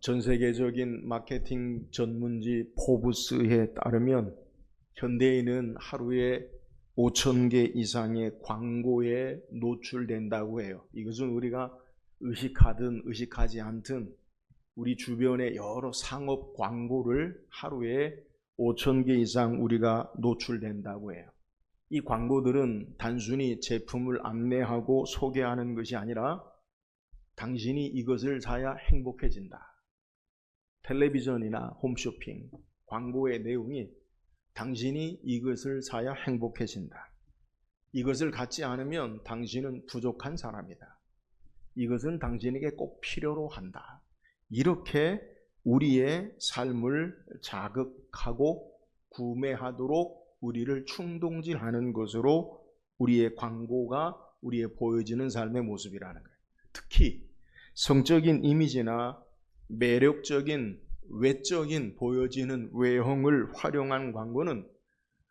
전 세계적인 마케팅 전문지 포브스에 따르면 현대인은 하루에 5,000개 이상의 광고에 노출된다고 해요. 이것은 우리가 의식하든 의식하지 않든 우리 주변의 여러 상업 광고를 하루에 5,000개 이상 우리가 노출된다고 해요. 이 광고들은 단순히 제품을 안내하고 소개하는 것이 아니라 당신이 이것을 사야 행복해진다. 텔레비전이나 홈쇼핑 광고의 내용이 당신이 이것을 사야 행복해진다. 이것을 갖지 않으면 당신은 부족한 사람이다. 이것은 당신에게 꼭 필요로 한다. 이렇게 우리의 삶을 자극하고 구매하도록 우리를 충동질하는 것으로 우리의 광고가 우리의 보여지는 삶의 모습이라는 거예요. 특히 성적인 이미지나 매력적인 외적인 보여지는 외형을 활용한 광고는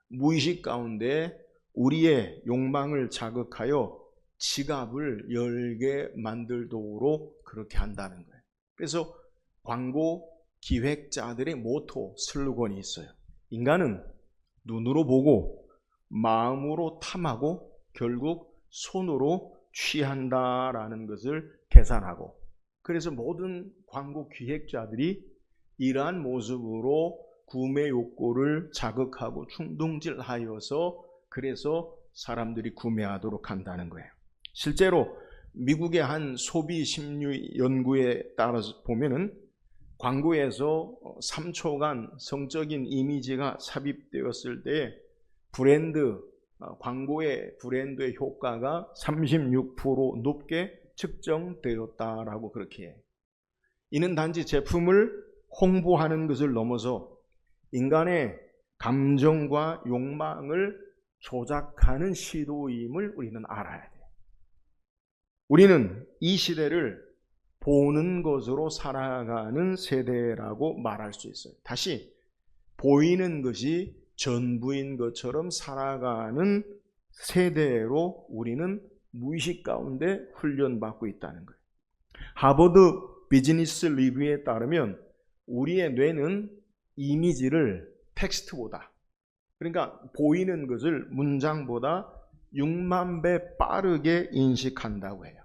무의식 가운데 우리의 욕망을 자극하여 지갑을 열게 만들도록 그렇게 한다는 거예요. 그래서 광고 기획자들의 모토, 슬로건이 있어요. 인간은 눈으로 보고 마음으로 탐하고 결국 손으로 취한다라는 것을 계산하고, 그래서 모든 광고 기획자들이 이러한 모습으로 구매 욕구를 자극하고 충동질하여서 그래서 사람들이 구매하도록 한다는 거예요. 실제로 미국의 한 소비 심리 연구에 따라서 보면은 광고에서 3초간 성적인 이미지가 삽입되었을 때 광고의 브랜드의 효과가 36% 높게 측정되었다라고 그렇게 해요. 이는 단지 제품을 홍보하는 것을 넘어서 인간의 감정과 욕망을 조작하는 시도임을 우리는 알아야 돼요. 우리는 이 시대를 보는 것으로 살아가는 세대라고 말할 수 있어요. 다시 보이는 것이 전부인 것처럼 살아가는 세대로 우리는 무의식 가운데 훈련받고 있다는 거예요. 하버드 비즈니스 리뷰에 따르면 우리의 뇌는 이미지를 텍스트보다, 그러니까 보이는 것을 문장보다 6만 배 빠르게 인식한다고 해요.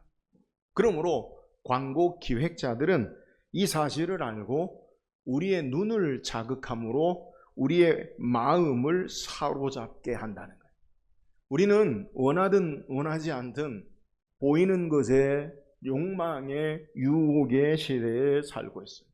그러므로 광고 기획자들은 이 사실을 알고 우리의 눈을 자극함으로 우리의 마음을 사로잡게 한다는 거예요. 우리는 원하든 원하지 않든 보이는 것에 욕망의 유혹의 시대에 살고 있어요.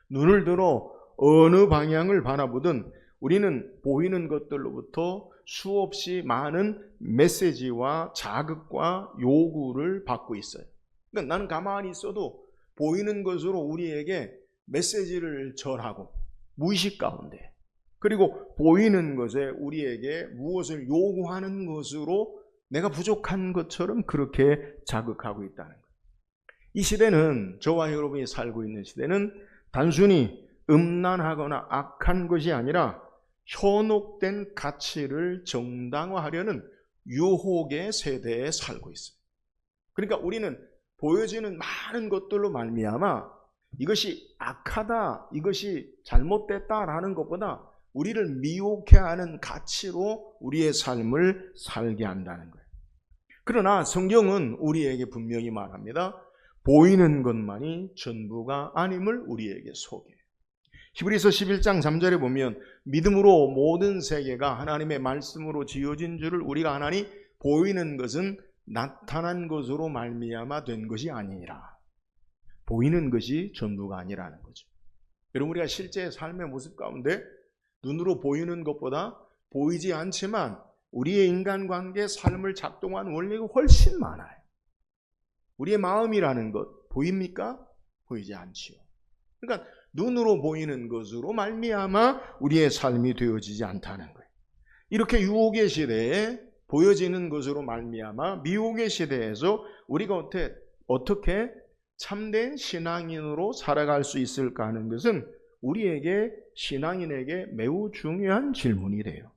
눈을 들어 어느 방향을 바라보든 우리는 보이는 것들로부터 수없이 많은 메시지와 자극과 요구를 받고 있어요. 그러니까 나는 가만히 있어도 보이는 것으로 우리에게 메시지를 전하고 무의식 가운데, 그리고 보이는 것에 우리에게 무엇을 요구하는 것으로 내가 부족한 것처럼 그렇게 자극하고 있다는 거예요. 이 시대는, 저와 여러분이 살고 있는 시대는 단순히 음란하거나 악한 것이 아니라 현혹된 가치를 정당화하려는 유혹의 세대에 살고 있어요. 그러니까 우리는 보여지는 많은 것들로 말미암아 이것이 악하다, 이것이 잘못됐다라는 것보다 우리를 미혹해 하는 가치로 우리의 삶을 살게 한다는 거예요. 그러나 성경은 우리에게 분명히 말합니다. 보이는 것만이 전부가 아님을 우리에게 소개해요. 히브리서 11장 3절에 보면 믿음으로 모든 세계가 하나님의 말씀으로 지어진 줄을 우리가 아나니 보이는 것은 나타난 것으로 말미암아 된 것이 아니니라. 보이는 것이 전부가 아니라는 거죠. 여러분, 우리가 실제 삶의 모습 가운데 눈으로 보이는 것보다 보이지 않지만 우리의 인간관계 삶을 작동하는 원리가 훨씬 많아요. 우리의 마음이라는 것 보입니까? 보이지 않지요. 그러니까 눈으로 보이는 것으로 말미암아 우리의 삶이 되어지지 않다는 거예요. 이렇게 유혹의 시대에 보여지는 것으로 말미암아 미혹의 시대에서 우리가 어떻게 참된 신앙인으로 살아갈 수 있을까 하는 것은 우리에게, 신앙인에게 매우 중요한 질문이 돼요.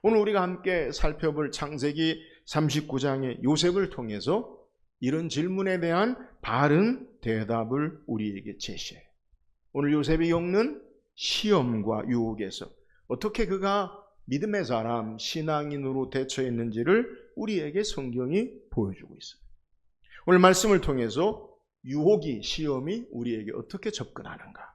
오늘 우리가 함께 살펴볼 창세기 39장의 요셉을 통해서 이런 질문에 대한 바른 대답을 우리에게 제시해요. 오늘 요셉이 겪는 시험과 유혹에서 어떻게 그가 믿음의 사람, 신앙인으로 대처했는지를 우리에게 성경이 보여주고 있어요. 오늘 말씀을 통해서 유혹이, 시험이 우리에게 어떻게 접근하는가,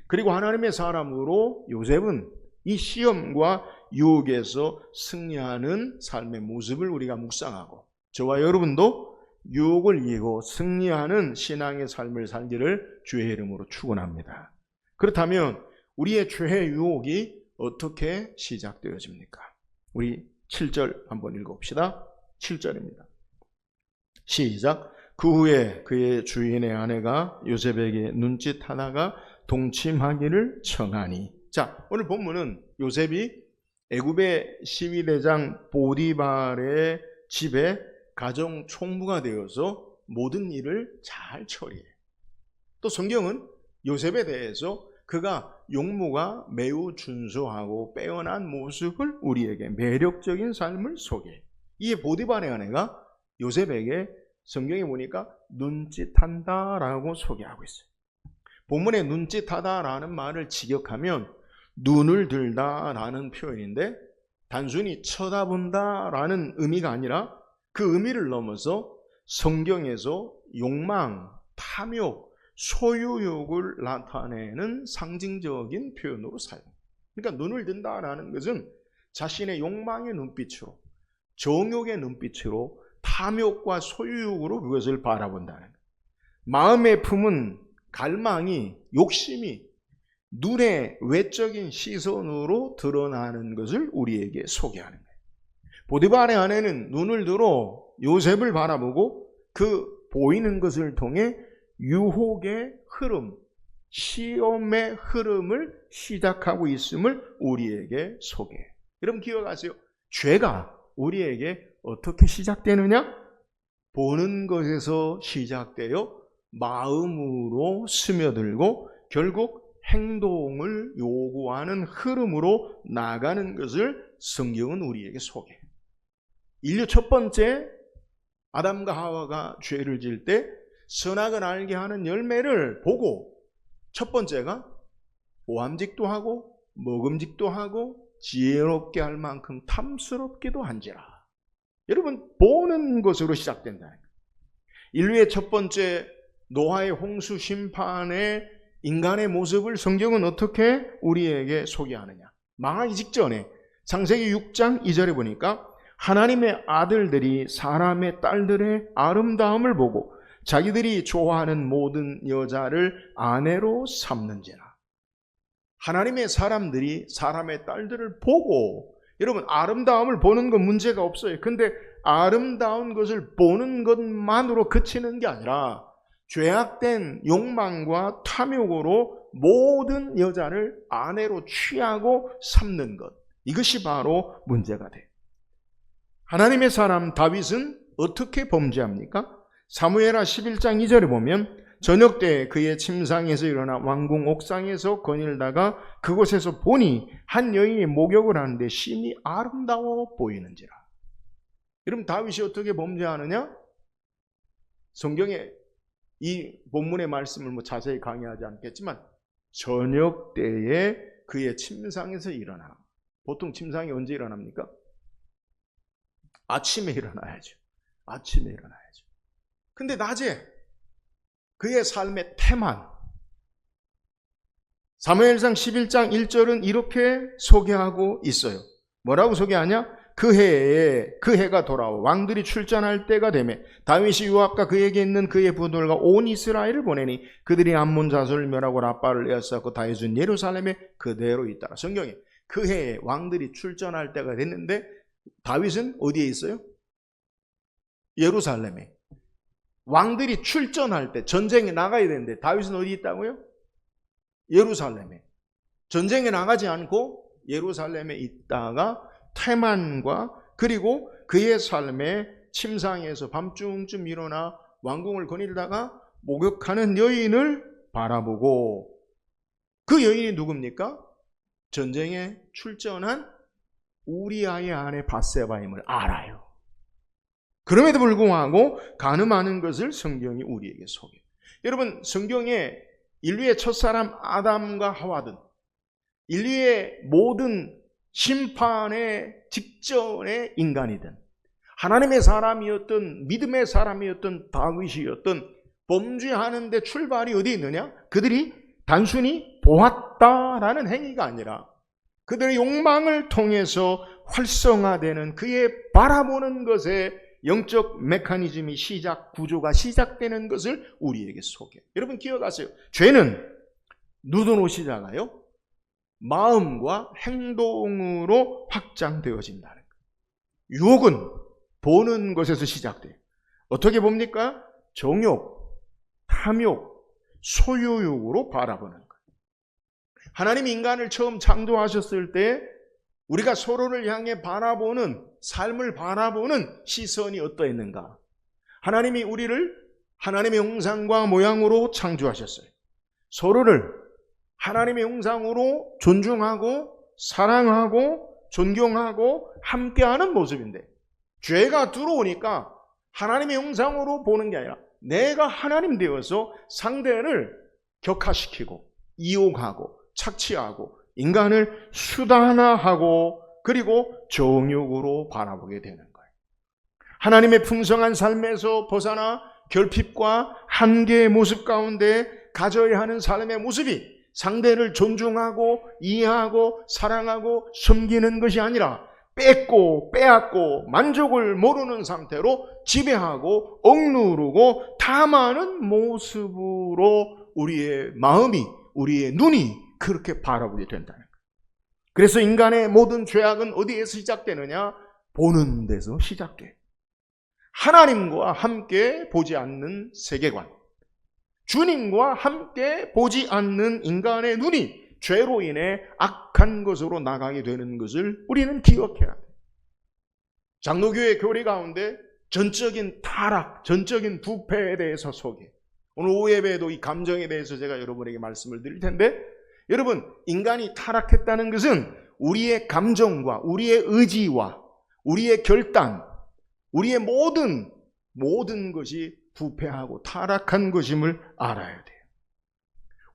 그리고 하나님의 사람으로 요셉은 이 시험과 유혹에서 승리하는 삶의 모습을 우리가 묵상하고, 저와 여러분도 유혹을 이기고 승리하는 신앙의 삶을 살기를 주의 이름으로 축원합니다. 그렇다면 우리의 죄의 유혹이 어떻게 시작되어집니까? 우리 7절 한번 읽어봅시다. 7절입니다. 시작. 그 후에 그의 주인의 아내가 요셉에게 눈짓하다가 동침하기를 청하니. 자, 오늘 본문은 요셉이 애굽의 시위대장 보디발의 집에 가정 총무가 되어서 모든 일을 잘 처리해. 또 성경은 요셉에 대해서 그가 용모가 매우 준수하고 빼어난 모습을, 우리에게 매력적인 삶을 소개해. 이에 보디발의 아내가 요셉에게 성경에 보니까 눈짓한다라고 소개하고 있어요. 본문에 눈짓하다라는 말을 직역하면 눈을 들다라는 표현인데, 단순히 쳐다본다라는 의미가 아니라 그 의미를 넘어서 성경에서 욕망, 탐욕, 소유욕을 나타내는 상징적인 표현으로 사용합니다. 그러니까 눈을 든다라는 것은 자신의 욕망의 눈빛으로, 정욕의 눈빛으로, 탐욕과 소유욕으로 그것을 바라본다는 거예요. 마음에 품은 갈망이, 욕심이 눈의 외적인 시선으로 드러나는 것을 우리에게 소개하는 거예요. 보디발의 아내는 눈을 들어 요셉을 바라보고 그 보이는 것을 통해 유혹의 흐름, 시험의 흐름을 시작하고 있음을 우리에게 소개해요. 여러분 기억하세요. 죄가 우리에게 어떻게 시작되느냐? 보는 것에서 시작되어 마음으로 스며들고 결국 행동을 요구하는 흐름으로 나가는 것을 성경은 우리에게 소개해요. 인류 첫 번째 아담과 하와가 죄를 지을 때 선악을 알게 하는 열매를 보고 첫 번째가 보암직도 하고 먹음직도 하고 지혜롭게 할 만큼 탐스럽기도 한지라. 여러분, 보는 것으로 시작된다. 인류의 첫 번째 노아의 홍수 심판의 인간의 모습을 성경은 어떻게 우리에게 소개하느냐? 망하기 직전에 창세기 6장 2절에 보니까 하나님의 아들들이 사람의 딸들의 아름다움을 보고 자기들이 좋아하는 모든 여자를 아내로 삼는지라. 하나님의 사람들이 사람의 딸들을 보고, 여러분 아름다움을 보는 건 문제가 없어요. 근데 아름다운 것을 보는 것만으로 그치는 게 아니라 죄악된 욕망과 탐욕으로 모든 여자를 아내로 취하고 삼는 것, 이것이 바로 문제가 돼요. 하나님의 사람 다윗은 어떻게 범죄합니까? 사무엘하 11장 2절에 보면 저녁 때 그의 침상에서 일어나 왕궁 옥상에서 거닐다가 그곳에서 보니 한 여인이 목욕을 하는데 심히 아름다워 보이는지라. 여러분 다윗이 어떻게 범죄하느냐? 성경에 이 본문의 말씀을 자세히 강의하지 않겠지만 저녁 때에 그의 침상에서 일어나. 보통 침상이 언제 일어납니까? 아침에 일어나야죠. 아침에 일어나야죠. 근데 낮에 그의 삶의 태만, 사무엘상 11장 1절은 이렇게 소개하고 있어요. 뭐라고 소개하냐? 그 해에 그 해가 돌아와 왕들이 출전할 때가 되매 다윗이 요압과 그에게 있는 그의 부들과 온 이스라엘을 보내니 그들이 암몬 자손을 멸하고 라빠를 에워쌌고 다윗은 예루살렘에 그대로 있더라. 성경에 그 해에 왕들이 출전할 때가 됐는데 다윗은 어디에 있어요? 예루살렘에. 왕들이 출전할 때 전쟁에 나가야 되는데 다윗은 어디 있다고요? 예루살렘에. 전쟁에 나가지 않고 예루살렘에 있다가 태만과 그리고 그의 삶의 침상에서 밤중쯤 일어나 왕궁을 거닐다가 목욕하는 여인을 바라보고, 그 여인이 누굽니까? 전쟁에 출전한 우리아의 아내 밧세바임을 알아요. 그럼에도 불구하고 간음하는 것을 성경이 우리에게 소개해요. 여러분, 성경에 인류의 첫사람 아담과 하와든 인류의 모든 심판의 직전의 인간이든 하나님의 사람이었던 믿음의 사람이었던 다윗이었던 범죄하는 데 출발이 어디 있느냐? 그들이 단순히 보았다라는 행위가 아니라 그들의 욕망을 통해서 활성화되는 그의 바라보는 것에 영적 메커니즘이 구조가 시작되는 것을 우리에게 소개해요. 여러분 기억하세요. 죄는 눈으로 시작하여 마음과 행동으로 확장되어진다는 거예요. 유혹은 보는 것에서 시작돼요. 어떻게 봅니까? 정욕, 탐욕, 소유욕으로 바라보는 거예요. 하나님 인간을 처음 창조하셨을 때 우리가 서로를 향해 바라보는 삶을 바라보는 시선이 어떠했는가? 하나님이 우리를 하나님의 형상과 모양으로 창조하셨어요. 서로를 하나님의 형상으로 존중하고 사랑하고 존경하고 함께하는 모습인데 죄가 들어오니까 하나님의 형상으로 보는 게 아니라 내가 하나님 되어서 상대를 격화시키고 이용하고 착취하고 인간을 수단화하고 그리고 정욕으로 바라보게 되는 거예요. 하나님의 풍성한 삶에서 벗어나 결핍과 한계의 모습 가운데 가져야 하는 삶의 모습이 상대를 존중하고 이해하고 사랑하고 섬기는 것이 아니라 뺏고 빼앗고 만족을 모르는 상태로 지배하고 억누르고 탐하는 모습으로 우리의 마음이 우리의 눈이 그렇게 바라보게 된다는 거예요. 그래서 인간의 모든 죄악은 어디에서 시작되느냐? 보는 데서 시작돼요. 하나님과 함께 보지 않는 세계관, 주님과 함께 보지 않는 인간의 눈이 죄로 인해 악한 것으로 나가게 되는 것을 우리는 기억해야 돼요. 장로교회 교리 가운데 전적인 타락, 전적인 부패에 대해서 소개. 오늘 오후 예배에도 이 감정에 대해서 제가 여러분에게 말씀을 드릴 텐데, 여러분, 인간이 타락했다는 것은 우리의 감정과 우리의 의지와 우리의 결단, 우리의 모든 것이 부패하고 타락한 것임을 알아야 돼요.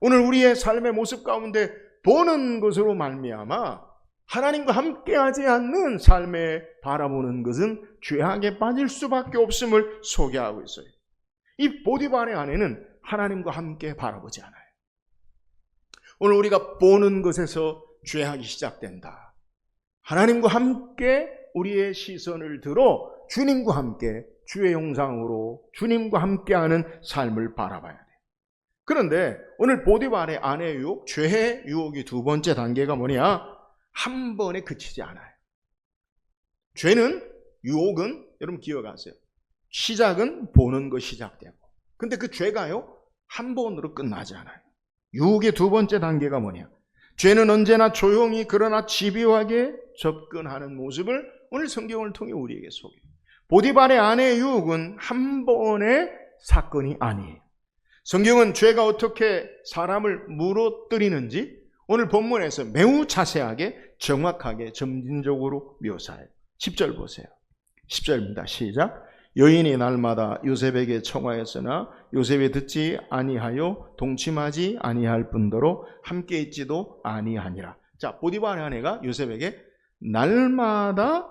오늘 우리의 삶의 모습 가운데 보는 것으로 말미암아 하나님과 함께하지 않는 삶에 바라보는 것은 죄악에 빠질 수밖에 없음을 소개하고 있어요. 이 보디발의 아내는 하나님과 함께 바라보지 않아요. 오늘 우리가 보는 것에서 죄악이 시작된다. 하나님과 함께 우리의 시선을 들어 주님과 함께 주의 형상으로 주님과 함께하는 삶을 바라봐야 돼요. 그런데 오늘 보디발의 아내의 유혹, 죄의 유혹이 두 번째 단계가 뭐냐? 한 번에 그치지 않아요. 죄는, 유혹은 여러분 기억하세요. 시작은 보는 거 시작되고, 근데 그 죄가요 한 번으로 끝나지 않아요. 유혹의 두 번째 단계가 뭐냐? 죄는 언제나 조용히 그러나 집요하게 접근하는 모습을 오늘 성경을 통해 우리에게 소개해요. 보디발의 아내의 유혹은 한 번의 사건이 아니에요. 성경은 죄가 어떻게 사람을 무너뜨리는지 오늘 본문에서 매우 자세하게 정확하게 점진적으로 묘사해요. 10절 보세요. 10절입니다. 시작. 여인이 날마다 요셉에게 청하였으나 요셉이 듣지 아니하여 동침하지 아니할 뿐더러 함께 있지도 아니하니라. 자, 보디발의 아내가 요셉에게 날마다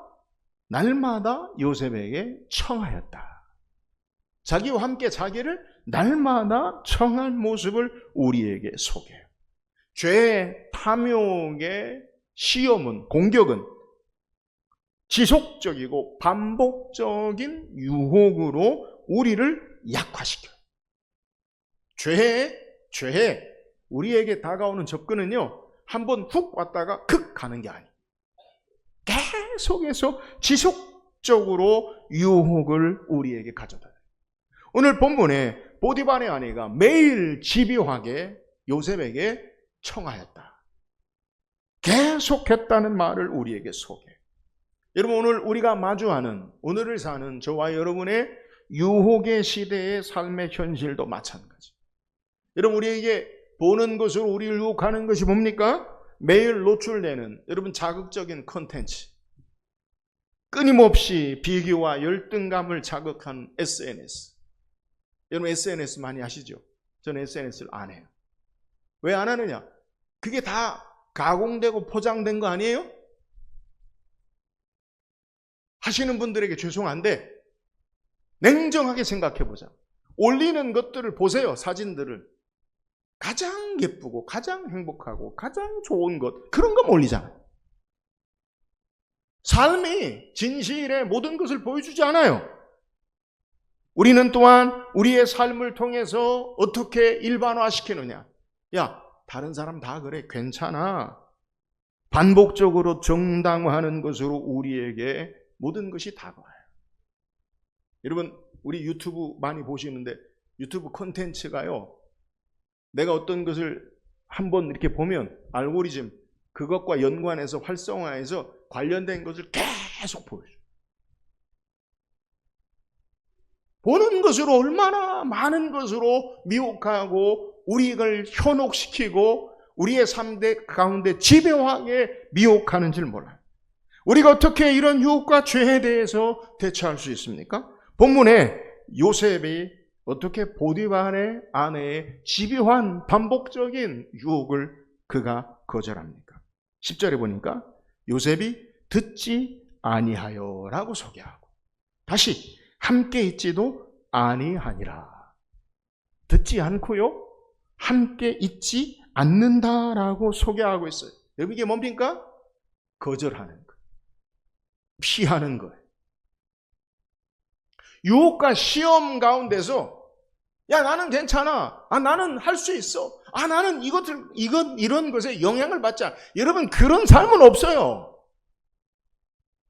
요셉에게 청하였다. 자기와 함께 자기를 날마다 청한 모습을 우리에게 소개해요. 죄의 탐욕의 시험은, 공격은 지속적이고 반복적인 유혹으로 우리를 약화시켜요. 죄에 우리에게 다가오는 접근은요, 한번 훅 왔다가 극 가는 게 아니에요. 계속해서 지속적으로 유혹을 우리에게 가져다 줘요. 오늘 본문에 보디발의 아내가 매일 집요하게 요셉에게 청하였다. 계속했다는 말을 우리에게 소개해요. 여러분, 오늘 우리가 마주하는, 오늘을 사는 저와 여러분의 유혹의 시대의 삶의 현실도 마찬가지. 여러분, 우리에게 보는 것으로 우리를 유혹하는 것이 뭡니까? 매일 노출되는 여러분 자극적인 컨텐츠. 끊임없이 비교와 열등감을 자극한 SNS. 여러분 SNS 많이 하시죠? 저는 SNS를 안 해요. 왜 안 하느냐? 그게 다 가공되고 포장된 거 아니에요? 하시는 분들에게 죄송한데 냉정하게 생각해 보자. 올리는 것들을 보세요. 사진들을. 가장 예쁘고 가장 행복하고 가장 좋은 것, 그런 거 올리잖아요. 삶이 진실의 모든 것을 보여주지 않아요. 우리는 또한 우리의 삶을 통해서 어떻게 일반화시키느냐. 야, 다른 사람 다 그래. 괜찮아. 반복적으로 정당화하는 것으로 우리에게 모든 것이 다가와요. 여러분, 우리 유튜브 많이 보시는데 유튜브 콘텐츠가요, 내가 어떤 것을 한번 이렇게 보면 알고리즘 그것과 연관해서 활성화해서 관련된 것을 계속 보여줘요. 보는 것으로 얼마나 많은 것으로 미혹하고 우리를 현혹시키고 우리의 삶 가운데 지배하게 미혹하는지를 몰라요. 우리가 어떻게 이런 유혹과 죄에 대해서 대처할 수 있습니까? 본문에 요셉이 어떻게 보디발의 아내의 집요한 반복적인 유혹을 그가 거절합니까? 10절에 보니까 요셉이 듣지 아니하여 라고 소개하고, 다시 함께 있지도 아니하니라. 듣지 않고요, 함께 있지 않는다라고 소개하고 있어요. 여러분, 이게 뭡니까? 거절하는 거, 피하는 거예요. 유혹과 시험 가운데서 야, 나는 괜찮아. 아, 나는 할 수 있어. 아, 나는 이런 것에 영향을 받지 않아. 여러분, 그런 삶은 없어요.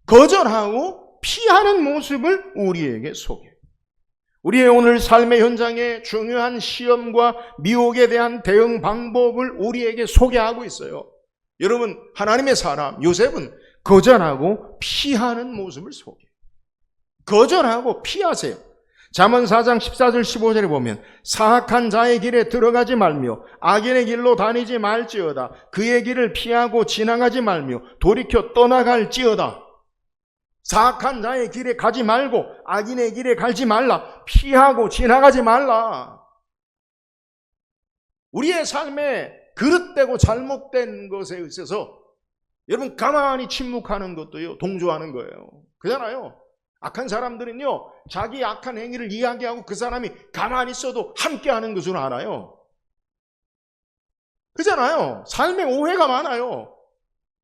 거절하고 피하는 모습을 우리에게 소개해요. 우리의 오늘 삶의 현장에 중요한 시험과 미혹에 대한 대응 방법을 우리에게 소개하고 있어요. 여러분, 하나님의 사람 요셉은 거절하고 피하는 모습을 소개해요. 거절하고 피하세요. 잠언 4장 14절 15절에 보면 사악한 자의 길에 들어가지 말며 악인의 길로 다니지 말지어다. 그의 길을 피하고 지나가지 말며 돌이켜 떠나갈지어다. 사악한 자의 길에 가지 말고 악인의 길에 가지 말라. 피하고 지나가지 말라. 우리의 삶에 그릇되고 잘못된 것에 있어서 여러분, 가만히 침묵하는 것도요, 동조하는 거예요. 그잖아요. 악한 사람들은요, 자기 악한 행위를 이야기하고 그 사람이 가만히 있어도 함께하는 것으로 알아요. 그잖아요. 삶에 오해가 많아요.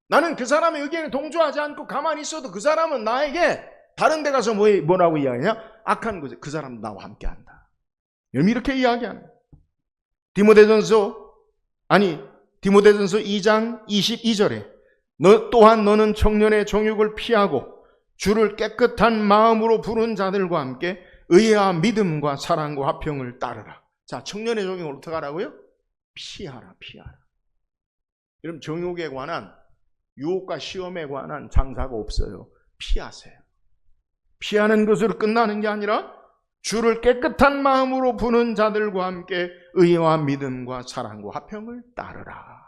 나는 그 사람의 의견에 동조하지 않고 가만히 있어도 그 사람은 나에게 다른 데 가서 뭐라고 이야기하냐? 악한 거죠. 그 사람 나와 함께한다. 여러분, 이렇게 이야기하는 거예요. 디모데전서 2장 22절에 또한 너는 청년의 정욕을 피하고 주를 깨끗한 마음으로 부른 자들과 함께 의와 믿음과 사랑과 화평을 따르라. 자, 청년의 정욕을 어떻게 하라고요? 피하라. 여러분, 정욕에 관한, 유혹과 시험에 관한 장사가 없어요. 피하세요. 피하는 것으로 끝나는 게 아니라 주를 깨끗한 마음으로 부는 자들과 함께 의와 믿음과 사랑과 화평을 따르라.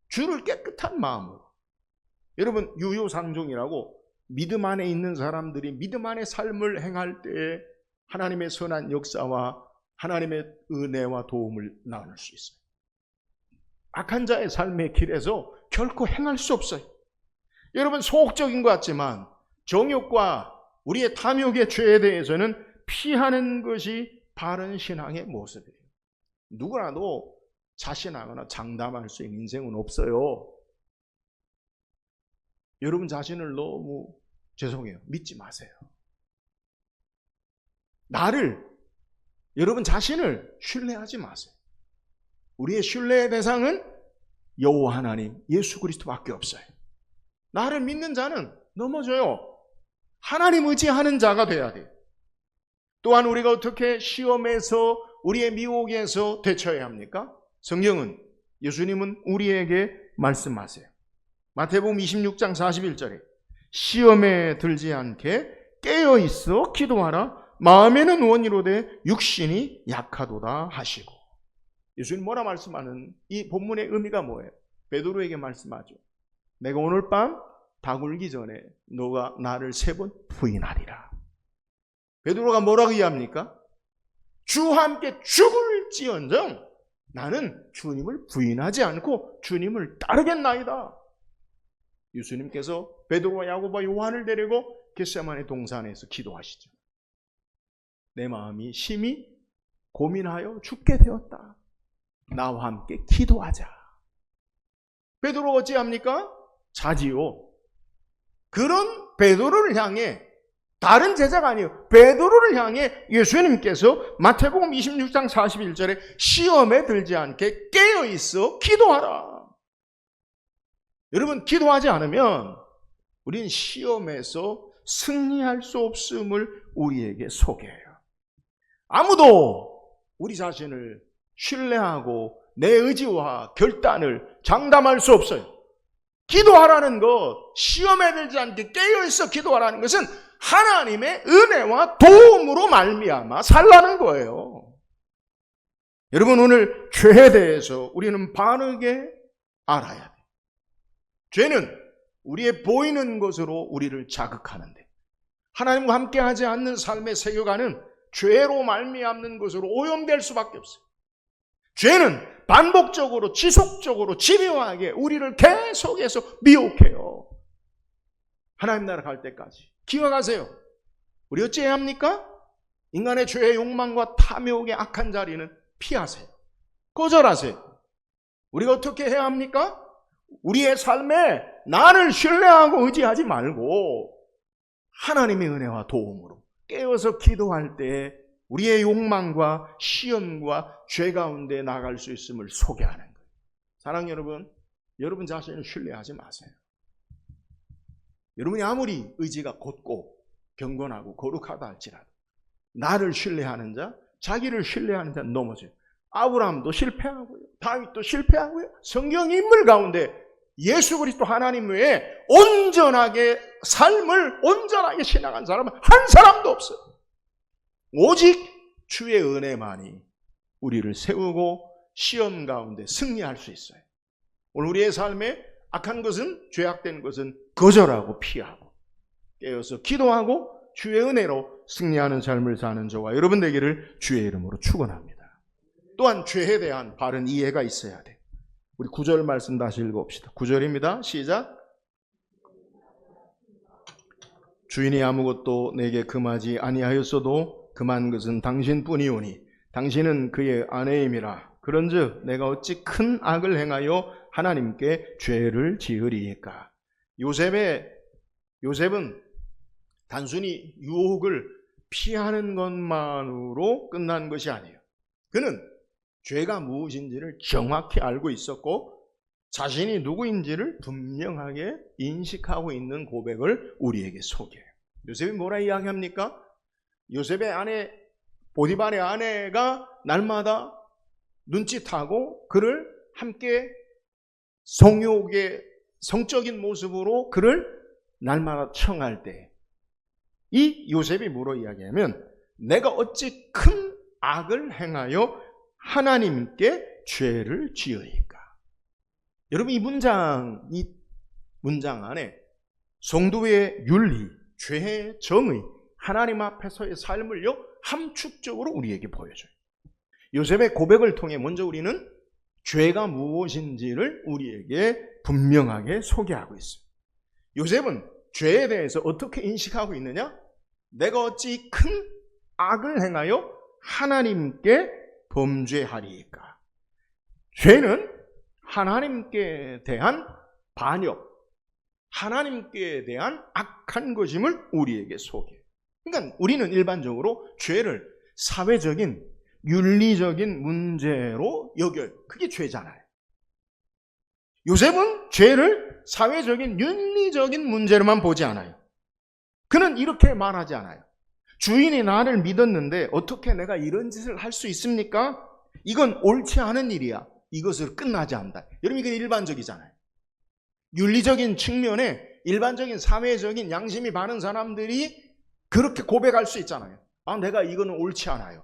주를 깨끗한 마음으로. 여러분, 유효상종이라고 믿음 안에 있는 사람들이 믿음 안에 삶을 행할 때에 하나님의 선한 역사와 하나님의 은혜와 도움을 나눌 수 있어요. 악한 자의 삶의 길에서 결코 행할 수 없어요. 여러분, 소극적인 것 같지만 정욕과 우리의 탐욕의 죄에 대해서는 피하는 것이 바른 신앙의 모습이에요. 누구라도 자신하거나 장담할 수 있는 인생은 없어요. 여러분 자신을 너무 죄송해요. 믿지 마세요. 여러분 자신을 신뢰하지 마세요. 우리의 신뢰의 대상은 여호와 하나님, 예수 그리스도밖에 없어요. 나를 믿는 자는 넘어져요. 하나님 의지하는 자가 돼야 돼요. 또한 우리가 어떻게 시험에서, 우리의 미혹에서 대처해야 합니까? 성경은, 예수님은 우리에게 말씀하세요. 마태복음 26장 41절에 시험에 들지 않게 깨어있어 기도하라. 마음에는 원이로되 육신이 약하도다 하시고. 예수님 뭐라 말씀하는 이 본문의 의미가 뭐예요? 베드로에게 말씀하죠. 내가 오늘 밤 다 굴기 전에 너가 나를 3번 부인하리라. 베드로가 뭐라고 이해합니까? 주와 함께 죽을지언정 나는 주님을 부인하지 않고 주님을 따르겠나이다. 예수님께서 베드로와 야고보와 요한을 데리고 겟세마네 동산에서 기도하시죠. 내 마음이 심히 고민하여 죽게 되었다. 나와 함께 기도하자. 베드로 어찌합니까? 자지요. 그런 베드로를 향해, 다른 제자가 아니에요, 베드로를 향해 예수님께서 마태복음 26장 41절에 시험에 들지 않게 깨어있어 기도하라. 여러분, 기도하지 않으면 우리는 시험에서 승리할 수 없음을 우리에게 소개해요. 아무도 우리 자신을 신뢰하고 내 의지와 결단을 장담할 수 없어요. 기도하라는 것, 시험에 들지 않게 깨어있어 기도하라는 것은 하나님의 은혜와 도움으로 말미암아 살라는 거예요. 여러분, 오늘 죄에 대해서 우리는 바르게 알아야 돼요. 죄는 우리의 보이는 것으로 우리를 자극하는데, 하나님과 함께하지 않는 삶의 세계관은 죄로 말미암는 것으로 오염될 수밖에 없어요. 죄는 반복적으로 지속적으로 집요하게 우리를 계속해서 미혹해요. 하나님 나라 갈 때까지. 기억하세요. 우리 어찌해야 합니까? 인간의 죄의 욕망과 탐욕의 악한 자리는 피하세요. 거절하세요. 우리가 어떻게 해야 합니까? 우리의 삶에 나를 신뢰하고 의지하지 말고 하나님의 은혜와 도움으로 깨어서 기도할 때 우리의 욕망과 시험과 죄 가운데 나갈 수 있음을 소개하는 거예요. 사랑하는 여러분, 여러분 자신을 신뢰하지 마세요. 여러분이 아무리 의지가 곧고 경건하고 거룩하다 할지라도 나를 신뢰하는 자, 자기를 신뢰하는 자 넘어져요. 아브라함도 실패하고요, 다윗도 실패하고요. 성경 인물 가운데 예수 그리스도 하나님 외에 온전하게 삶을 온전하게 신앙한 사람은 한 사람도 없어요. 오직 주의 은혜만이 우리를 세우고 시험 가운데 승리할 수 있어요. 오늘 우리의 삶에 악한 것은, 죄악된 것은 거절하고 피하고 깨어서 기도하고 주의 은혜로 승리하는 삶을 사는 저와 여러분 되기를 주의 이름으로 축원합니다. 또한 죄에 대한 바른 이해가 있어야 돼. 우리 9절 말씀 다시 읽어봅시다. 9절입니다. 시작. 주인이 아무것도 내게 금하지 아니하였어도 금한 것은 당신뿐이오니 당신은 그의 아내임이라. 그런즉 내가 어찌 큰 악을 행하여 하나님께 죄를 지으리이까. 요셉은 단순히 유혹을 피하는 것만으로 끝난 것이 아니에요. 그는 죄가 무엇인지를 정확히 알고 있었고 자신이 누구인지를 분명하게 인식하고 있는 고백을 우리에게 소개해요. 요셉이 뭐라 이야기합니까? 요셉의 아내, 보디발의 아내가 날마다 눈짓하고 그를 함께 성욕의 성적인 모습으로 그를 날마다 청할 때 이 요셉이 뭐로 이야기하면 내가 어찌 큰 악을 행하여 하나님께 죄를 지으리까. 여러분, 이 문장 안에 성도의 윤리, 죄의 정의, 하나님 앞에서의 삶을요 함축적으로 우리에게 보여줘요. 요셉의 고백을 통해 먼저 우리는 죄가 무엇인지를 우리에게 분명하게 소개하고 있어요. 요셉은 죄에 대해서 어떻게 인식하고 있느냐? 내가 어찌 큰 악을 행하여 하나님께 범죄하리이까. 죄는 하나님께 대한 반역, 하나님께 대한 악한 것임을 우리에게 소개해요. 그러니까 우리는 일반적으로 죄를 사회적인, 윤리적인 문제로 여겨요. 그게 죄잖아요. 요셉은 죄를 사회적인, 윤리적인 문제로만 보지 않아요. 그는 이렇게 말하지 않아요. 주인이 나를 믿었는데 어떻게 내가 이런 짓을 할 수 있습니까? 이건 옳지 않은 일이야. 이것을 끝나지 않는다. 여러분, 이건 일반적이잖아요. 윤리적인 측면에 일반적인 사회적인 양심이 바른 사람들이 그렇게 고백할 수 있잖아요. 아, 내가 이거는 옳지 않아요.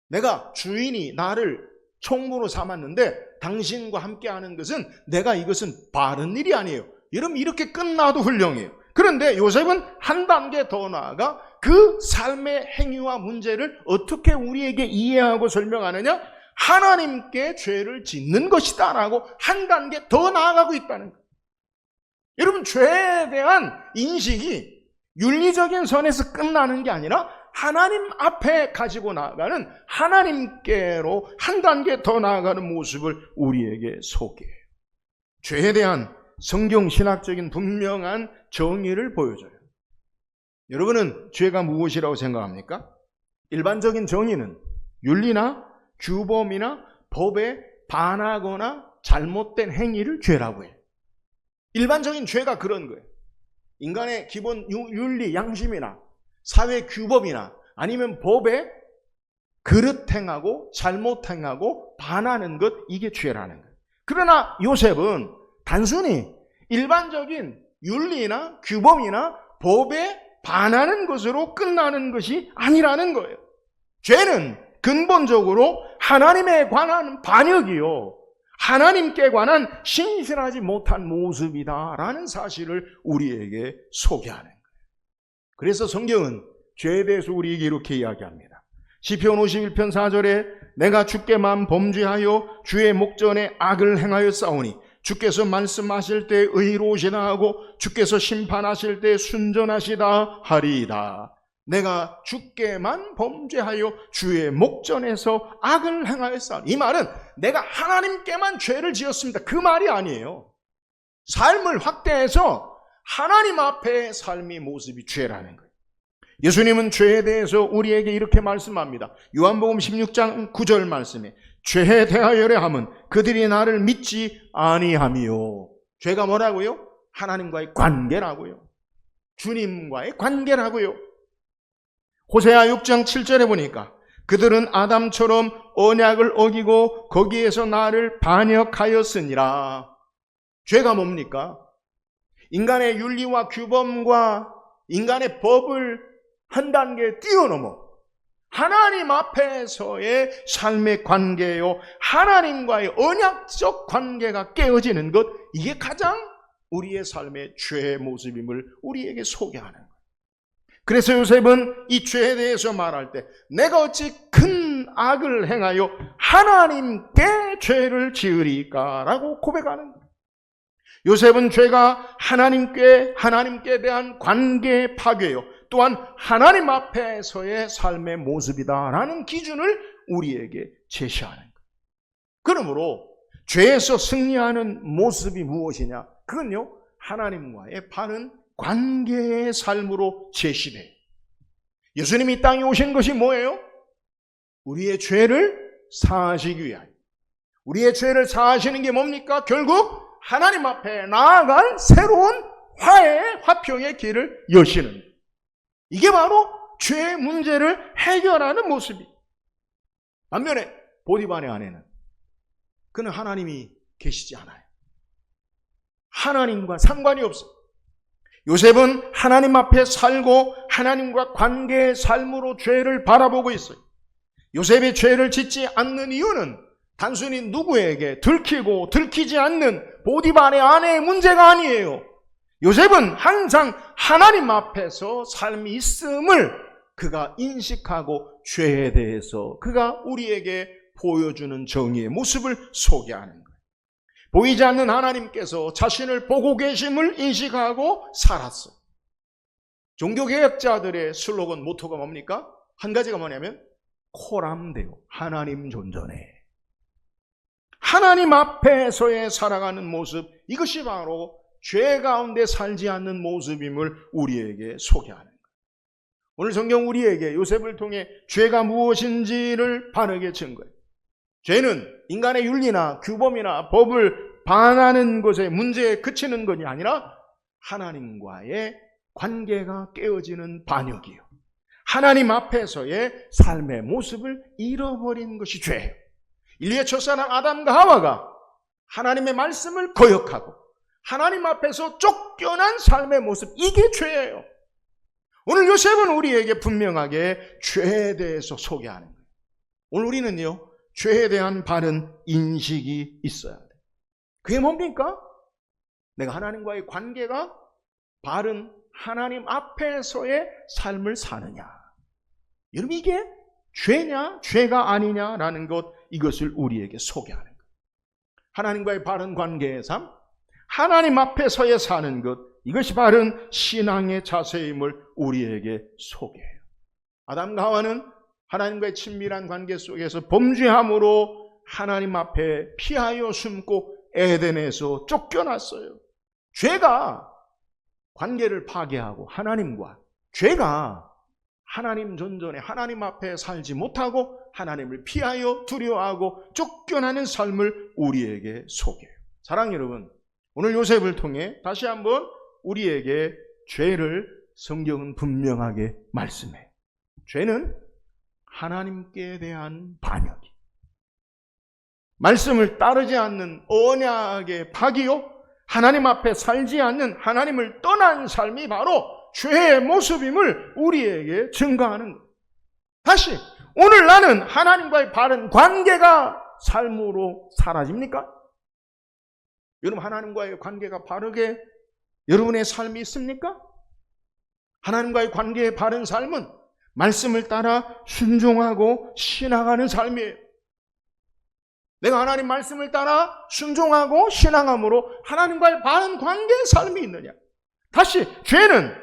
내가 주인이 나를 총무로 삼았는데 당신과 함께하는 것은 내가 이것은 바른 일이 아니에요. 여러분 이렇게 끝나도 훌륭해요. 그런데 요셉은 한 단계 더 나아가 그 삶의 행위와 문제를 어떻게 우리에게 이해하고 설명하느냐? 하나님께 죄를 짓는 것이다 라고 한 단계 더 나아가고 있다는 거예요. 여러분, 죄에 대한 인식이 윤리적인 선에서 끝나는 게 아니라 하나님 앞에 가지고 나아가는, 하나님께로 한 단계 더 나아가는 모습을 우리에게 소개해요. 죄에 대한 성경신학적인 분명한 정의를 보여줘요. 여러분은 죄가 무엇이라고 생각합니까? 일반적인 정의는 윤리나 규범이나 법에 반하거나 잘못된 행위를 죄라고 해요. 일반적인 죄가 그런 거예요. 인간의 기본 윤리, 양심이나 사회 규범이나 아니면 법에 그릇 행하고 잘못 행하고 반하는 것, 이게 죄라는 거예요. 그러나 요셉은 단순히 일반적인 윤리나 규범이나 법에 반하는 것으로 끝나는 것이 아니라는 거예요. 죄는 근본적으로 하나님에 관한 반역이요, 하나님께 관한 신실하지 못한 모습이다라는 사실을 우리에게 소개하는 거예요. 그래서 성경은 죄에 대해서 우리에게 이렇게 이야기합니다. 시편 51편 4절에 내가 주께만 범죄하여 주의 목전에 악을 행하여 싸우니 주께서 말씀하실 때 의로우시다 하고 주께서 심판하실 때 순전하시다 하리이다. 내가 주께만 범죄하여 주의 목전에서 악을 행하여 싸우니, 이 말은 내가 하나님께만 죄를 지었습니다, 그 말이 아니에요. 삶을 확대해서 하나님 앞에 삶의 모습이 죄라는 거예요. 예수님은 죄에 대해서 우리에게 이렇게 말씀합니다. 요한복음 16장 9절 말씀에 죄에 대하여라 함은 그들이 나를 믿지 아니함이요. 죄가 뭐라고요? 하나님과의 관계라고요. 주님과의 관계라고요. 호세아 6장 7절에 보니까 그들은 아담처럼 언약을 어기고 거기에서 나를 반역하였으니라. 죄가 뭡니까? 인간의 윤리와 규범과 인간의 법을 한 단계 뛰어넘어 하나님 앞에서의 삶의 관계요, 하나님과의 언약적 관계가 깨어지는 것, 이게 가장 우리의 삶의 죄의 모습임을 우리에게 소개하는 거예요. 그래서 요셉은 이 죄에 대해서 말할 때 내가 어찌 큰 악을 행하여 하나님께 죄를 지으리까 라고 고백하는 거예요. 요셉은 죄가 하나님께 대한 관계 파괴요, 또한 하나님 앞에서의 삶의 모습이다라는 기준을 우리에게 제시하는 거예요. 그러므로 죄에서 승리하는 모습이 무엇이냐? 그건요, 하나님과의 바른 관계의 삶으로 제시돼요. 예수님이 이 땅에 오신 것이 뭐예요? 우리의 죄를 사하시기 위하여. 우리의 죄를 사하시는 게 뭡니까? 결국 하나님 앞에 나아갈 새로운 화평의 길을 여시는 거예요. 이게 바로 죄의 문제를 해결하는 모습이에요. 반면에 보디발의 아내는, 그는 하나님이 계시지 않아요. 하나님과 상관이 없어요. 요셉은 하나님 앞에 살고 하나님과 관계의 삶으로 죄를 바라보고 있어요. 요셉이 죄를 짓지 않는 이유는 단순히 누구에게 들키고 들키지 않는 보디발의 아내의 문제가 아니에요. 요셉은 항상 하나님 앞에서 삶이 있음을 그가 인식하고 죄에 대해서 그가 우리에게 보여주는 정의의 모습을 소개하는 거예요. 보이지 않는 하나님께서 자신을 보고 계심을 인식하고 살았어요. 종교개혁자들의 슬로건, 모토가 뭡니까? 한 가지가 뭐냐면 코람데오, 하나님 존전해. 하나님 앞에서의 살아가는 모습, 이것이 바로 죄 가운데 살지 않는 모습임을 우리에게 소개하는 거예요. 오늘 성경 우리에게 요셉을 통해 죄가 무엇인지를 바르게 증거해요. 죄는 인간의 윤리나 규범이나 법을 반하는 것에 문제에 그치는 것이 아니라 하나님과의 관계가 깨어지는 반역이요, 하나님 앞에서의 삶의 모습을 잃어버린 것이 죄예요. 인류의 첫사랑 아담과 하와가 하나님의 말씀을 거역하고 하나님 앞에서 쫓겨난 삶의 모습, 이게 죄예요. 오늘 요셉은 우리에게 분명하게 죄에 대해서 소개하는 거예요. 오늘 우리는요, 죄에 대한 바른 인식이 있어야 돼요. 그게 뭡니까? 내가 하나님과의 관계가 바른 하나님 앞에서의 삶을 사느냐. 여러분, 이게 죄냐 죄가 아니냐라는 것, 이것을 우리에게 소개하는 것. 하나님과의 바른 관계의 삶, 하나님 앞에서의 사는 것, 이것이 바른 신앙의 자세임을 우리에게 소개해요. 아담과 하와는 하나님과의 친밀한 관계 속에서 범죄함으로 하나님 앞에 피하여 숨고 에덴에서 쫓겨났어요. 죄가 관계를 파괴하고 하나님과, 죄가 하나님 전전에 하나님 앞에 살지 못하고 하나님을 피하여 두려워하고 쫓겨나는 삶을 우리에게 소개해요. 사랑하는 여러분, 오늘 요셉을 통해 다시 한번 우리에게 죄를 성경은 분명하게 말씀해요. 죄는 하나님께 대한 반역이, 말씀을 따르지 않는 언약의 파기요, 하나님 앞에 살지 않는, 하나님을 떠난 삶이 바로 죄의 모습임을 우리에게 증거하는 것. 다시, 오늘 나는 하나님과의 바른 관계가 삶으로 사라집니까? 여러분, 하나님과의 관계가 바르게 여러분의 삶이 있습니까? 하나님과의 관계의 바른 삶은 말씀을 따라 순종하고 신앙하는 삶이에요. 내가 하나님 말씀을 따라 순종하고 신앙함으로 하나님과의 바른 관계의 삶이 있느냐? 다시, 죄는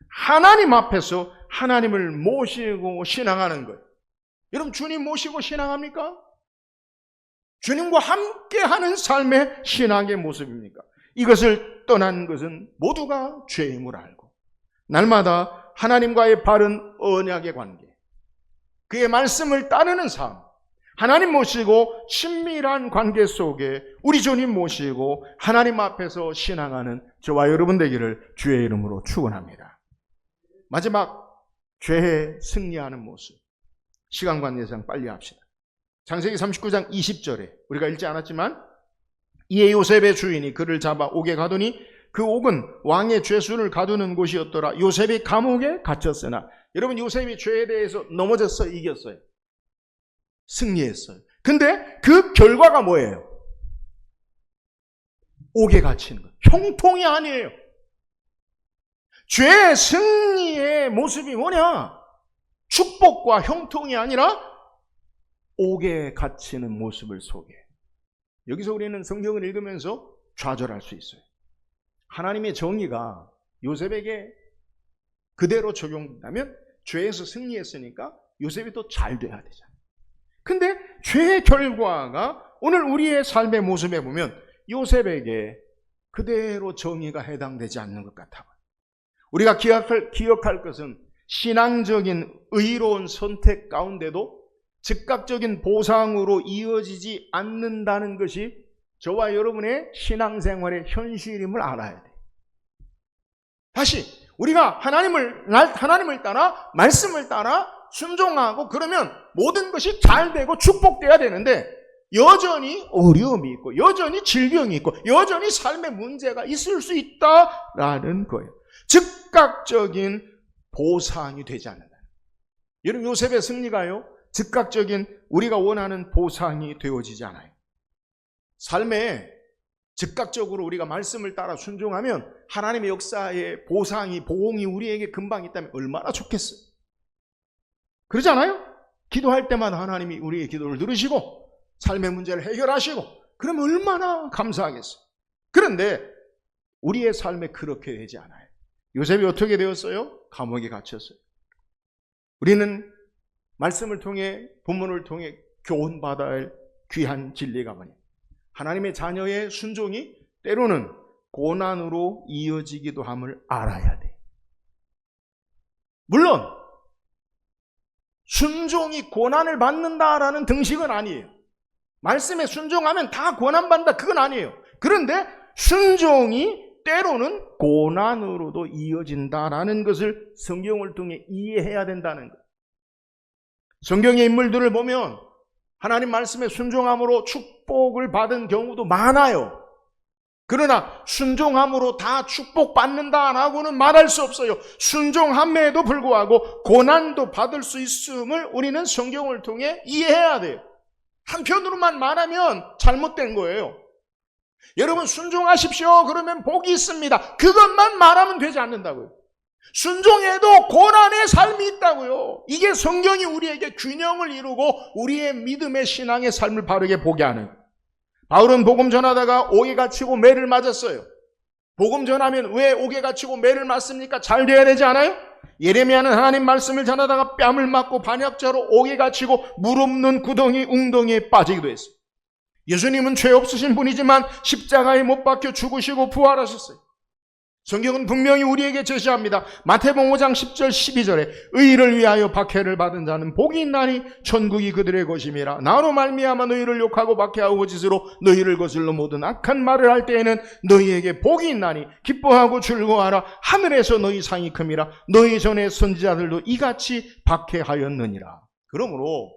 하나님 앞에서 하나님을 모시고 신앙하는 거예요. 여러분, 주님 모시고 신앙합니까? 주님과 함께하는 삶의 신앙의 모습입니까? 이것을 떠난 것은 모두가 죄임을 알고 날마다 하나님과의 바른 언약의 관계, 그의 말씀을 따르는 삶, 하나님 모시고 친밀한 관계 속에 우리 주님 모시고 하나님 앞에서 신앙하는 저와 여러분 되기를 주의 이름으로 축원합니다. 마지막, 죄에 승리하는 모습. 시간 관계상 빨리 합시다. 창세기 39장 20절에 우리가 읽지 않았지만, 이에 요셉의 주인이 그를 잡아 옥에 가두니 그 옥은 왕의 죄수를 가두는 곳이었더라. 요셉이 감옥에 갇혔으나, 여러분, 요셉이 죄에 대해서 넘어졌어요, 이겼어요? 승리했어요. 근데 그 결과가 뭐예요? 옥에 갇히는 것. 형통이 아니에요. 죄의 승리의 모습이 뭐냐? 축복과 형통이 아니라 옥에 갇히는 모습을 소개해요. 여기서 우리는 성경을 읽으면서 좌절할 수 있어요. 하나님의 정의가 요셉에게 그대로 적용된다면 죄에서 승리했으니까 요셉이 또 잘 돼야 되잖아요. 근데 죄의 결과가 오늘 우리의 삶의 모습에 보면 요셉에게 그대로 정의가 해당되지 않는 것 같아요. 우리가 기억할 것은 신앙적인 의로운 선택 가운데도 즉각적인 보상으로 이어지지 않는다는 것이 저와 여러분의 신앙생활의 현실임을 알아야 돼요. 다시, 우리가 하나님을 따라 말씀을 따라 순종하고 그러면 모든 것이 잘 되고 축복돼야 되는데, 여전히 어려움이 있고 여전히 질병이 있고 여전히 삶의 문제가 있을 수 있다라는 거예요. 즉각적인 보상이 되지 않는다. 여러분, 요셉의 승리가요, 즉각적인 우리가 원하는 보상이 되어지지 않아요. 삶에 즉각적으로 우리가 말씀을 따라 순종하면 하나님의 역사의 보상이, 보응이 우리에게 금방 있다면 얼마나 좋겠어요. 그러지 않아요? 기도할 때마다 하나님이 우리의 기도를 들으시고 삶의 문제를 해결하시고 그러면 얼마나 감사하겠어요. 그런데 우리의 삶에 그렇게 되지 않아요. 요셉이 어떻게 되었어요? 감옥에 갇혔어요. 우리는 말씀을 통해, 본문을 통해 교훈받아야 할 귀한 진리가 뭐냐? 하나님의 자녀의 순종이 때로는 고난으로 이어지기도 함을 알아야 돼. 물론 순종이 고난을 받는다라는 등식은 아니에요. 말씀에 순종하면 다 고난받는다, 그건 아니에요. 그런데 순종이 때로는 고난으로도 이어진다라는 것을 성경을 통해 이해해야 된다는 것. 성경의 인물들을 보면 하나님 말씀에 순종함으로 축복을 받은 경우도 많아요. 그러나 순종함으로 다 축복받는다라고는 말할 수 없어요. 순종함에도 불구하고 고난도 받을 수 있음을 우리는 성경을 통해 이해해야 돼요. 한편으로만 말하면 잘못된 거예요. 여러분 순종하십시오. 그러면 복이 있습니다. 그것만 말하면 되지 않는다고요. 순종해도 고난의 삶이 있다고요. 이게 성경이 우리에게 균형을 이루고 우리의 믿음의 신앙의 삶을 바르게 보게 하는. 바울은 복음 전하다가 옥에 갇히고 매를 맞았어요. 복음 전하면 왜 옥에 갇히고 매를 맞습니까? 잘 돼야 되지 않아요? 예레미야는 하나님 말씀을 전하다가 뺨을 맞고 반역자로 옥에 갇히고 물 없는 구덩이 웅덩이에 빠지기도 했어요. 예수님은 죄 없으신 분이지만 십자가에 못 박혀 죽으시고 부활하셨어요. 성경은 분명히 우리에게 제시합니다. 마태복음 5장 10절 12절에 의를 위하여 박해를 받은 자는 복이 있나니 천국이 그들의 것임이라. 나로 말미암아 너희를 욕하고 박해하고 거짓으로 너희를 거슬러 모든 악한 말을 할 때에는 너희에게 복이 있나니 기뻐하고 즐거워하라. 하늘에서 너희 상이 큼이라. 너희 전에 선지자들도 이같이 박해하였느니라. 그러므로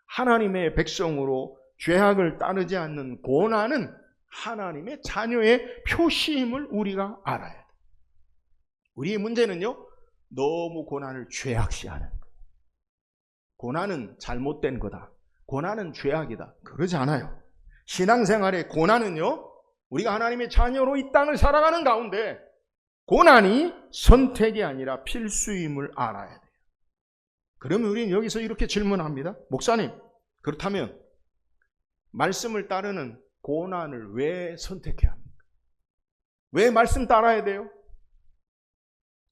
하나님의 백성으로 죄악을 따르지 않는 고난은 하나님의 자녀의 표시임을 우리가 알아야 돼. 우리의 문제는요, 너무 고난을 죄악시하는 거예요. 고난은 잘못된 거다. 고난은 죄악이다. 그러지 않아요. 신앙생활의 고난은요, 우리가 하나님의 자녀로 이 땅을 살아가는 가운데 고난이 선택이 아니라 필수임을 알아야 돼요. 그러면 우리는 여기서 이렇게 질문합니다. 목사님, 그렇다면 말씀을 따르는 고난을 왜 선택해야 합니까? 왜 말씀 따라야 돼요?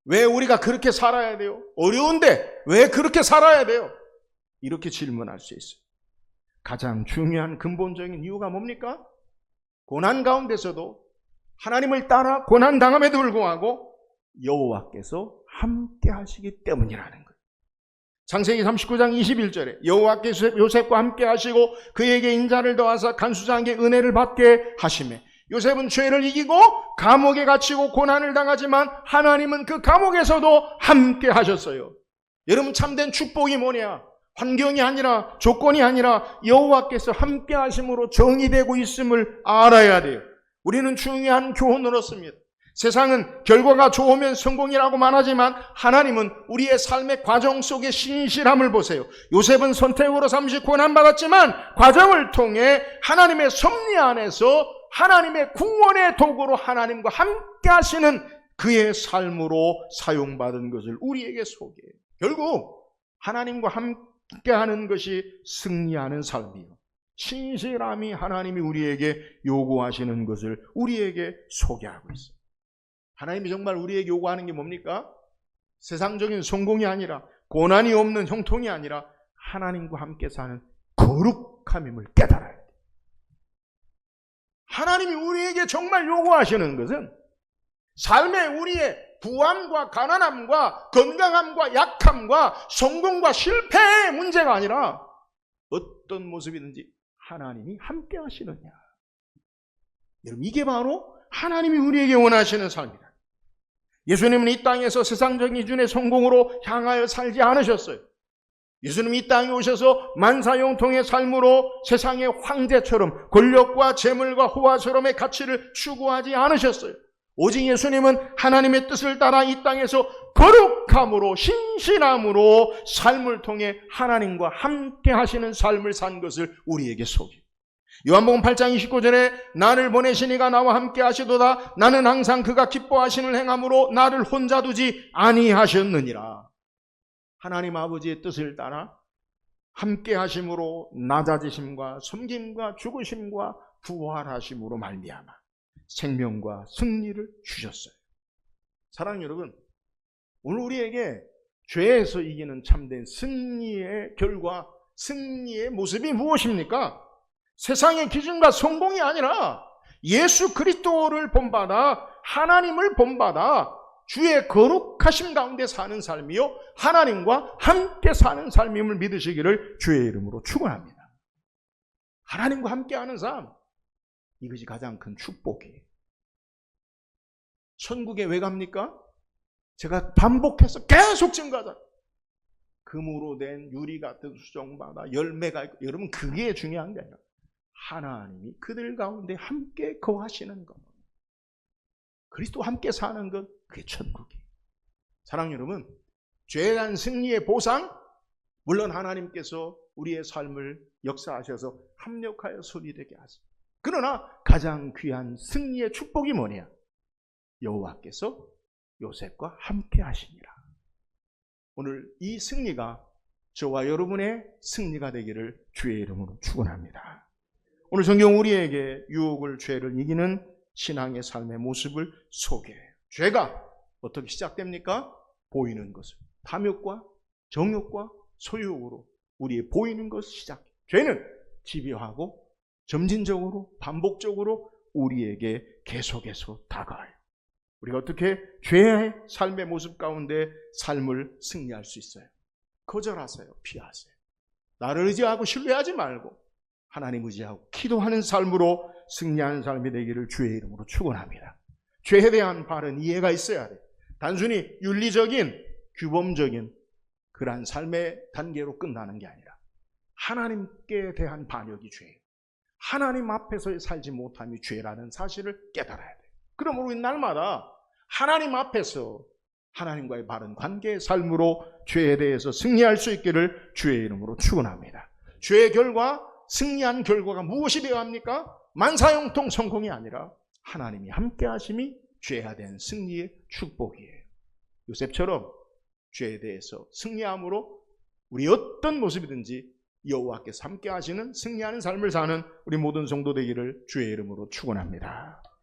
왜 우리가 그렇게 살아야 돼요? 어려운데 왜 그렇게 살아야 돼요? 이렇게 질문할 수 있어요. 가장 중요한 근본적인 이유가 뭡니까? 고난 가운데서도 하나님을 따라 고난 당함에도 불구하고 여호와께서 함께 하시기 때문이라는 거예요. 창세기 39장 21절에 여호와께서 요셉과 함께 하시고 그에게 인자를 더하사 간수장에게 은혜를 받게 하시매 요셉은 죄를 이기고 감옥에 갇히고 고난을 당하지만 하나님은 그 감옥에서도 함께 하셨어요. 여러분 참된 축복이 뭐냐? 환경이 아니라 조건이 아니라 여호와께서 함께 하심으로 정의되고 있음을 알아야 돼요. 우리는 중요한 교훈을 얻습니다. 세상은 결과가 좋으면 성공이라고 말하지만 하나님은 우리의 삶의 과정 속의 신실함을 보세요. 요셉은 선택으로 잠시 고난받았지만 과정을 통해 하나님의 섭리 안에서 하나님의 궁원의 도구로 하나님과 함께 하시는 그의 삶으로 사용받은 것을 우리에게 소개해요. 결국 하나님과 함께 하는 것이 승리하는 삶이요. 신실함이 하나님이 우리에게 요구하시는 것을 우리에게 소개하고 있어요. 하나님이 정말 우리에게 요구하는 게 뭡니까? 세상적인 성공이 아니라 고난이 없는 형통이 아니라 하나님과 함께 사는 거룩함임을 깨달아야 돼요. 하나님이 우리에게 정말 요구하시는 것은 삶의 우리의 부함과 가난함과 건강함과 약함과 성공과 실패의 문제가 아니라 어떤 모습이든지 하나님이 함께 하시느냐. 여러분 이게 바로 하나님이 우리에게 원하시는 삶이다. 예수님은 이 땅에서 세상적인 기준의 성공으로 향하여 살지 않으셨어요. 예수님이 이 땅에 오셔서 만사형통의 삶으로 세상의 황제처럼 권력과 재물과 호화스러움의 가치를 추구하지 않으셨어요. 오직 예수님은 하나님의 뜻을 따라 이 땅에서 거룩함으로 신실함으로 삶을 통해 하나님과 함께 하시는 삶을 산 것을 우리에게 소개해요. 요한복음 8장 29절에 나를 보내신 이가 나와 함께 하시도다. 나는 항상 그가 기뻐하시는 행함으로 나를 혼자 두지 아니하셨느니라. 하나님 아버지의 뜻을 따라 함께 하심으로 낮아지심과 섬김과 죽으심과 부활하심으로 말미암아 생명과 승리를 주셨어요. 사랑하는 여러분, 오늘 우리에게 죄에서 이기는 참된 승리의 결과, 승리의 모습이 무엇입니까? 세상의 기준과 성공이 아니라 예수 그리스도를 본받아 하나님을 본받아 주의 거룩하심 가운데 사는 삶이요 하나님과 함께 사는 삶임을 믿으시기를 주의 이름으로 축원합니다. 하나님과 함께하는 삶, 이것이 가장 큰 축복이에요. 천국에 왜 갑니까? 제가 반복해서 계속 증가하잖아요. 금으로 된 유리 같은 수정바다 열매가 있고, 여러분 그게 중요한 게 아니라 하나님이 그들 가운데 함께 거하시는 것, 그리스도와 함께 사는 것, 그게 천국이에요. 사랑하는 여러분, 죄에 대한 승리의 보상, 물론 하나님께서 우리의 삶을 역사하셔서 합력하여 손이 되게 하세요. 그러나 가장 귀한 승리의 축복이 뭐냐? 여호와께서 요셉과 함께 하시니라. 오늘 이 승리가 저와 여러분의 승리가 되기를 주의 이름으로 축원합니다. 오늘 성경 우리에게 유혹을, 죄를 이기는 신앙의 삶의 모습을 소개해요. 죄가 어떻게 시작됩니까? 보이는 것을, 탐욕과 정욕과 소유욕으로 우리의 보이는 것을 시작해요. 죄는 집요하고 점진적으로 반복적으로 우리에게 계속해서 다가와요. 우리가 어떻게 죄의 삶의 모습 가운데 삶을 승리할 수 있어요? 거절하세요. 피하세요. 나를 의지하고 신뢰하지 말고 하나님 의지하고 기도하는 삶으로 승리하는 삶이 되기를 주의 이름으로 축원합니다. 죄에 대한 바른 이해가 있어야 돼요. 단순히 윤리적인 규범적인 그러한 삶의 단계로 끝나는 게 아니라 하나님께 대한 반역이 죄예요. 하나님 앞에서 살지 못함이 죄라는 사실을 깨달아야 돼요. 그러므로 우리 날마다 하나님 앞에서 하나님과의 바른 관계의 삶으로 죄에 대해서 승리할 수 있기를 주의 이름으로 축원합니다. 죄의 결과, 승리한 결과가 무엇이 되어야 합니까? 만사형통 성공이 아니라 하나님이 함께 하심이 죄에 대한 승리의 축복이에요. 요셉처럼 죄에 대해서 승리함으로 우리 어떤 모습이든지 여호와께서 함께 하시는 승리하는 삶을 사는 우리 모든 성도 되기를 주의 이름으로 축원합니다.